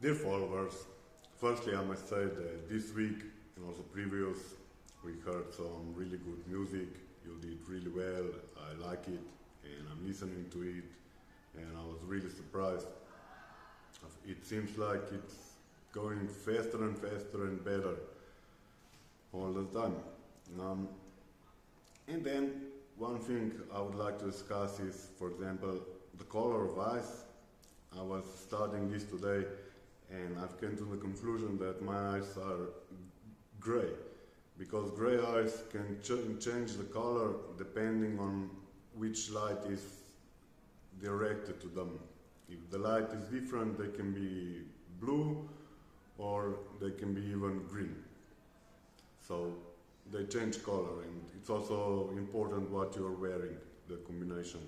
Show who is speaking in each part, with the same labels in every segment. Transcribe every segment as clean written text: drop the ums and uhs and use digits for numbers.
Speaker 1: Dear followers, firstly I must say that this week and also previous we heard some really good music. You did really well, I like it and I'm listening to it and I was really surprised. It seems like it's going faster and better all the time. And then one thing I would like to discuss is, for example, the color of eyes. I was studying this today and I've come to the conclusion that my eyes are gray, because gray eyes can change the color depending on which light is directed to them. If the light is different, they can be blue or they can be even green. So they change color, and it's also important what you're wearing, the combination.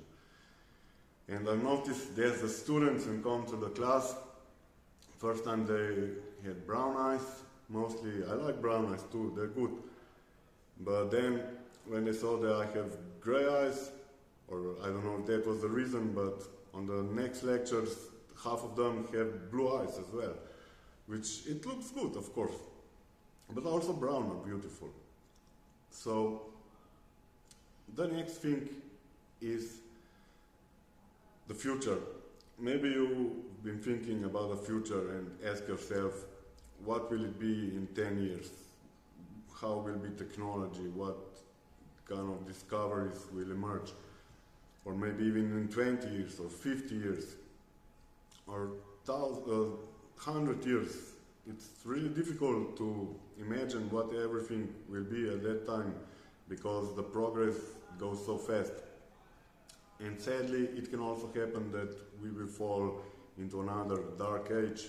Speaker 1: And I noticed there's the students who come to the class. First time they had brown eyes, mostly. I like brown eyes too, they're good. But then when they saw that I have gray eyes, or I don't know if that was the reason, but on the next lectures half of them have blue eyes as well, which it looks good, of course, but also brown are beautiful. So the next thing is the future. Maybe you've been thinking about the future and ask yourself, what will it be in 10 years? How will be technology? What kind of discoveries will emerge? Or maybe even in 20 years or 50 years or 100 years. It's really difficult to imagine what everything will be at that time, because the progress goes so fast. And sadly, it can also happen that we will fall into another dark age.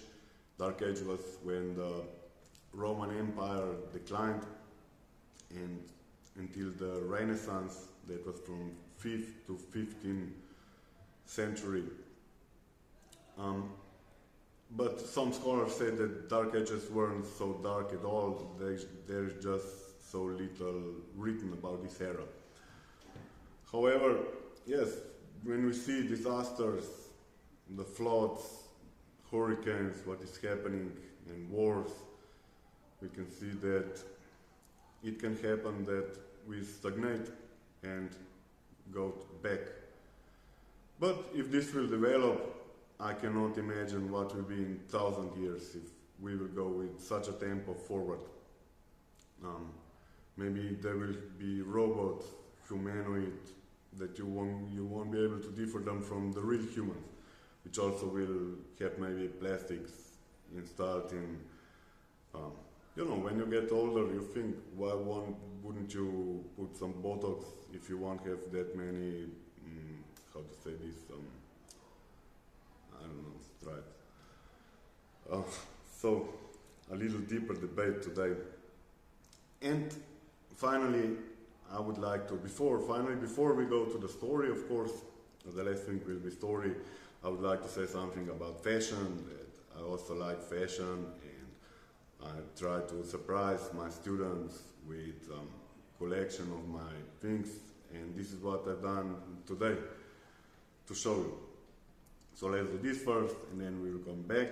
Speaker 1: Dark age was when the Roman Empire declined, and until the Renaissance, that was from 5th to 15th century. But some scholars say that dark ages weren't so dark at all. There's just so little written about this era. However, yes, when we see disasters, the floods, hurricanes, what is happening, and wars, we can see that it can happen that we stagnate and go back. But if this will develop, I cannot imagine what will be in 1,000 years if we will go with such a tempo forward. Maybe there will be robots, humanoid, that you won't be able to differ them from the real humans, which also will have maybe plastics installed in, when you get older, you think, why wouldn't you put some Botox if you won't have that many, how to say this, I don't know, stripes. So, a little deeper debate today. And finally, I would like to, before we go to the story, of course, the last thing will be story, I would like to say something about fashion. That I also like fashion, and I try to surprise my students with collection of my things, and this is what I've done today to show you. So let's do this first, and then we will come back.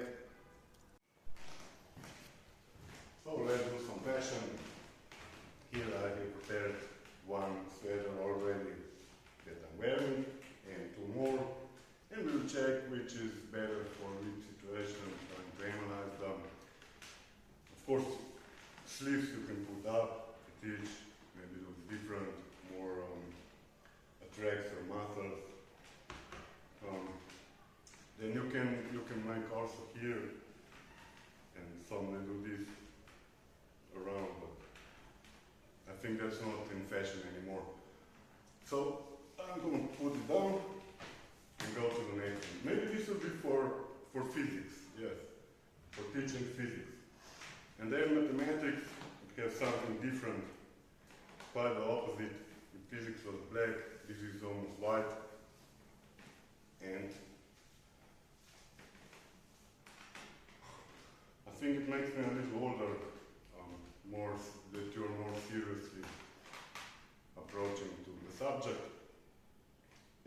Speaker 1: So let's do some fashion. Here I have prepared one sweater already that I'm wearing, and two more, and we'll check which is better for which situation, trying to analyze them. Of course, sleeves you can put up at each, maybe looks different, more attracts your muscles. Then you can make also here, and some they do this around, but I think that's not in fashion anymore. So I'm going to put it down and go to the next one. Maybe this will be for physics, yes, for teaching physics. And then mathematics, it has something different, quite the opposite. If physics was black, this is almost white. And I think it makes me a little older, that you're more seriously approaching to the subject.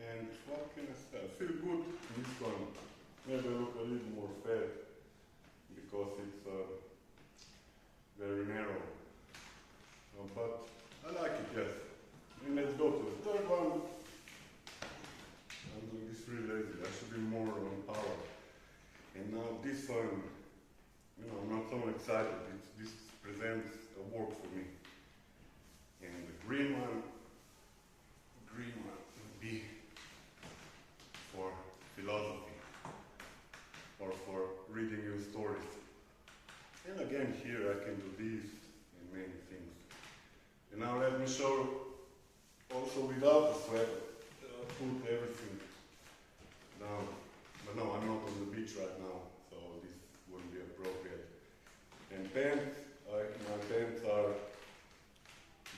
Speaker 1: And what can I say? I feel good in this one. Maybe I look a little more fat because it's very narrow. But I like it, yes. And let's go to the third one. I'm doing this really lazy. I should be more on power. And now this one, I'm not so excited. This presents a work for me. And the green one would be for philosophy or for reading you stories. And again, here I can do this and many things. And now let me show also without a sweater. Put everything down. But no, I'm not on the beach right now, so this wouldn't be appropriate. And pants, my pants are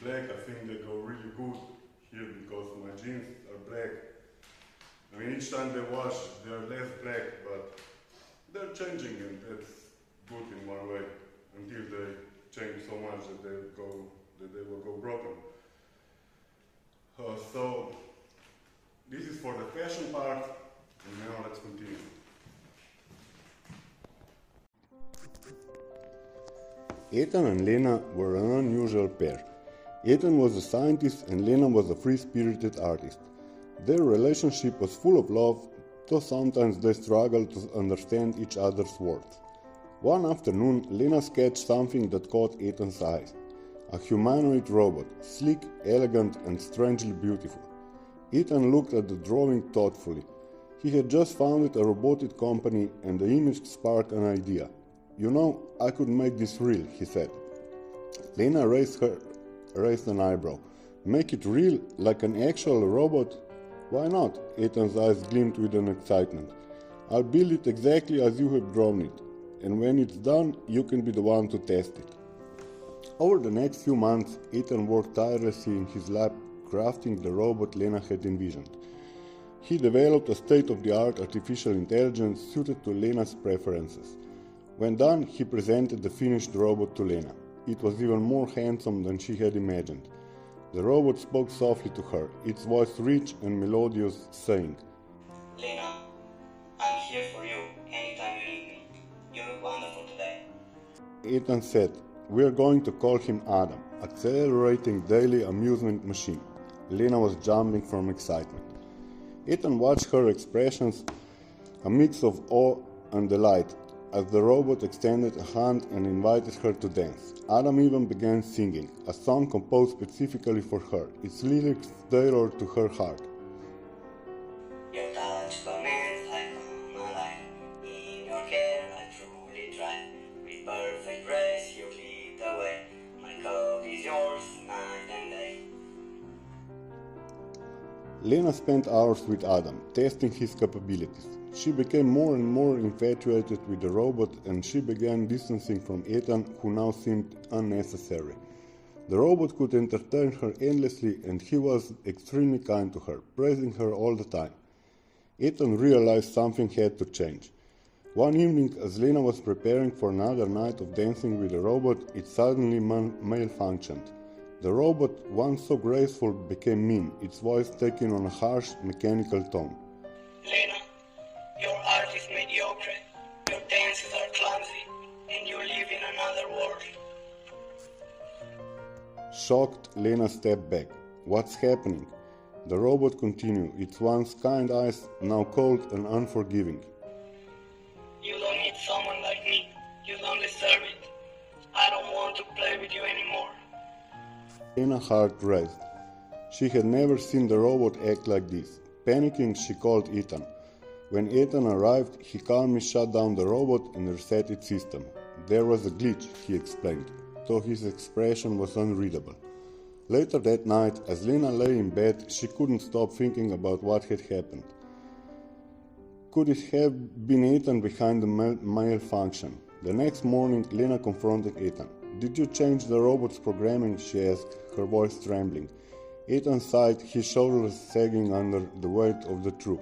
Speaker 1: black. I think they go really good here because my jeans are black. I mean, each time they wash, they're less black, but they're changing, and that's good in one way, until they change so much that they will go broken. So this is for the fashion part, and now let's continue. Ethan and Lena were an unusual pair. Ethan was a scientist and Lena was a free-spirited artist. Their relationship was full of love, though sometimes they struggled to understand each other's words. One afternoon, Lena sketched something that caught Ethan's eyes. A humanoid robot, sleek, elegant, and strangely beautiful. Ethan looked at the drawing thoughtfully. He had just founded a robotic company and the image sparked an idea. I could make this real, he said. Lena raised an eyebrow. Make it real, like an actual robot? Why not? Ethan's eyes gleamed with an excitement. I'll build it exactly as you have drawn it, and when it's done, you can be the one to test it. Over the next few months, Ethan worked tirelessly in his lab, crafting the robot Lena had envisioned. He developed a state-of-the-art artificial intelligence suited to Lena's preferences. When done, he presented the finished robot to Lena. It was even more handsome than she had imagined. The robot spoke softly to her, its voice rich and melodious, saying,
Speaker 2: Lena, I'm here for you anytime you need me. You look wonderful today.
Speaker 1: Ethan said, we are going to call him Adam, accelerating daily amusement machine. Lena was jumping from excitement. Ethan watched her expressions, a mix of awe and delight, as the robot extended a hand and invited her to dance. Adam even began singing, a song composed specifically for her, its lyrics tailored to her heart.
Speaker 2: Your touch ferments, I come alive. In your care, I truly try. With perfect grace, you lead the way. My code is yours, night and day.
Speaker 1: Lena spent hours with Adam, testing his capabilities. She became more and more infatuated with the robot, and she began distancing from Ethan, who now seemed unnecessary. The robot could entertain her endlessly, and he was extremely kind to her, praising her all the time. Ethan realized something had to change. One evening, as Lena was preparing for another night of dancing with the robot, it suddenly malfunctioned. The robot, once so graceful, became mean, its voice taking on a harsh, mechanical tone.
Speaker 2: Lena, your art is mediocre, your dances are clumsy, and you live in another world.
Speaker 1: Shocked, Lena stepped back. What's happening? The robot continued, its once kind eyes now cold and unforgiving.
Speaker 2: You don't need someone like me. You don't deserve it. I don't want to play with you anymore.
Speaker 1: Lena's heart raced. She had never seen the robot act like this. Panicking, she called Ethan. When Ethan arrived, he calmly shut down the robot and reset its system. There was a glitch, he explained, though his expression was unreadable. Later that night, as Lena lay in bed, she couldn't stop thinking about what had happened. Could it have been Ethan behind the malfunction? The next morning, Lena confronted Ethan. Did you change the robot's programming? She asked, her voice trembling. Ethan sighed, his shoulders sagging under the weight of the truth.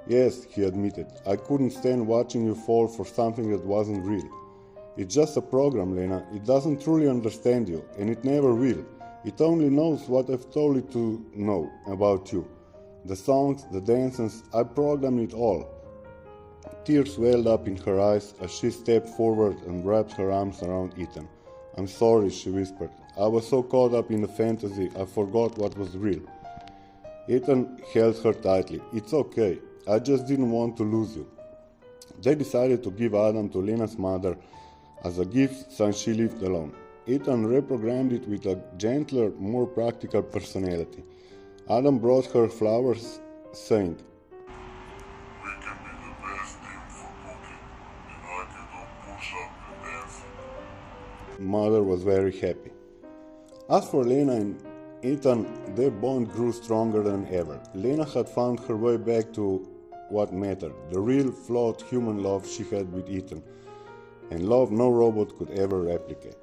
Speaker 1: Yes, he admitted, I couldn't stand watching you fall for something that wasn't real. It's just a program, Lena. It doesn't truly understand you, and it never will. It only knows what I've told it to know about you. The songs, the dances, I programmed it all. Tears welled up in her eyes as she stepped forward and wrapped her arms around Ethan. "I'm sorry," she whispered. "I was so caught up in the fantasy, I forgot what was real." Ethan held her tightly. "It's okay. I just didn't want to lose you." They decided to give Adam to Lena's mother as a gift since she lived alone. Ethan reprogrammed it with a gentler, more practical personality. Adam brought her flowers, saying,
Speaker 3: "We can be the best team for cooking, and I can do push-up and dancing."
Speaker 1: Mother was very happy. As for Lena and Ethan, their bond grew stronger than ever. Lena had found her way back to what mattered, the real, flawed human love she had with Ethan, and love no robot could ever replicate.